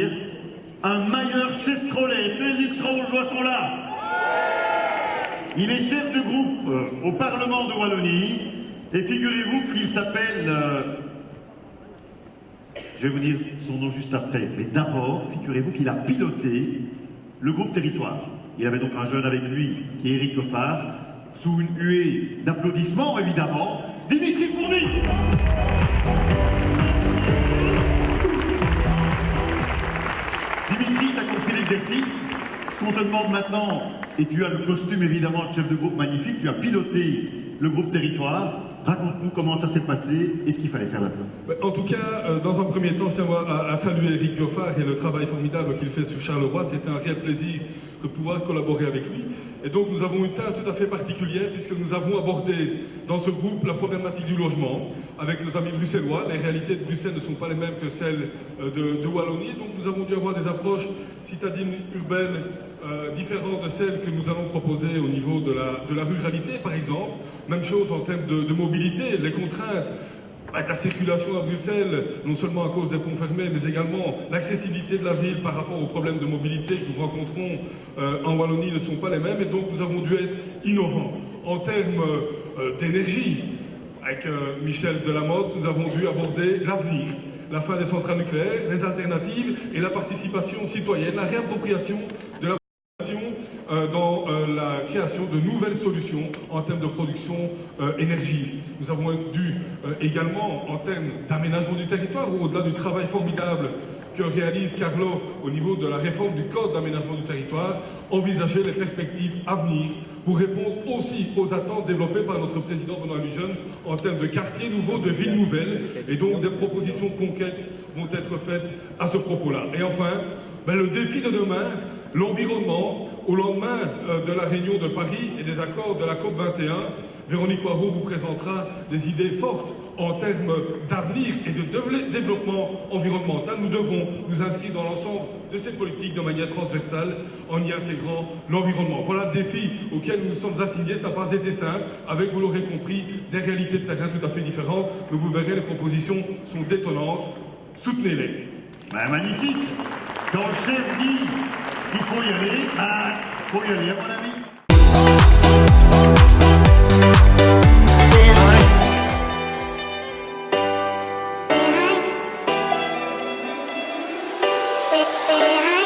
accueillir un Mayer Chestrollet. Est-ce que les Luxembourgeois sont là? Il est chef de groupe au Parlement de Wallonie et figurez-vous qu'il s'appelle... je vais vous dire son nom juste après, mais d'abord, figurez-vous qu'il a piloté le groupe Territoire. Il avait donc un jeune avec lui, qui est Éric Coffard, sous une huée d'applaudissements, évidemment, Dimitri Fourny. Dimitri, tu as compris l'exercice. Ce qu'on te demande maintenant, et tu as le costume évidemment de chef de groupe magnifique, tu as piloté le groupe Territoire. Raconte-nous comment ça s'est passé et ce qu'il fallait faire là-dedans. En tout cas, dans un premier temps, je tiens à saluer Éric Coffard et le travail formidable qu'il fait sur Charleroi. C'était un réel plaisir de pouvoir collaborer avec lui. Et donc nous avons une tâche tout à fait particulière puisque nous avons abordé dans ce groupe la problématique du logement avec nos amis bruxellois. Les réalités de Bruxelles ne sont pas les mêmes que celles de Wallonie. Donc nous avons dû avoir des approches citadines urbaines différentes de celles que nous allons proposer au niveau de la ruralité par exemple. Même chose en termes de mobilité, les contraintes avec la circulation à Bruxelles, non seulement à cause des ponts fermés, mais également l'accessibilité de la ville par rapport aux problèmes de mobilité que nous rencontrons en Wallonie ne sont pas les mêmes. Et donc nous avons dû être innovants. En termes d'énergie, avec Michel Delamotte, nous avons dû aborder l'avenir, la fin des centrales nucléaires, les alternatives et la participation citoyenne, la réappropriation de la dans la création de nouvelles solutions en termes de production énergie. Nous avons dû également, en termes d'aménagement du territoire, ou au-delà du travail formidable que réalise Carlo au niveau de la réforme du code d'aménagement du territoire, envisager les perspectives à venir pour répondre aussi aux attentes développées par notre président Benoît Lujeune en termes de quartiers nouveaux, de villes nouvelles, et donc des propositions concrètes vont être faites à ce propos-là. Et enfin, le défi de demain, l'environnement, au lendemain de la réunion de Paris et des accords de la COP 21, Véronique Poirot vous présentera des idées fortes en termes d'avenir et de développement environnemental. Nous devons nous inscrire dans l'ensemble de cette politique de manière transversale en y intégrant l'environnement. Voilà le défi auquel nous nous sommes assignés. Ça n'a pas été simple, avec, vous l'aurez compris, des réalités de terrain tout à fait différentes. Mais vous verrez, les propositions sont détonnantes. Soutenez-les. Magnifique. Quand le chef dit qu'il faut y aller, faut y aller à mon avis. Hi.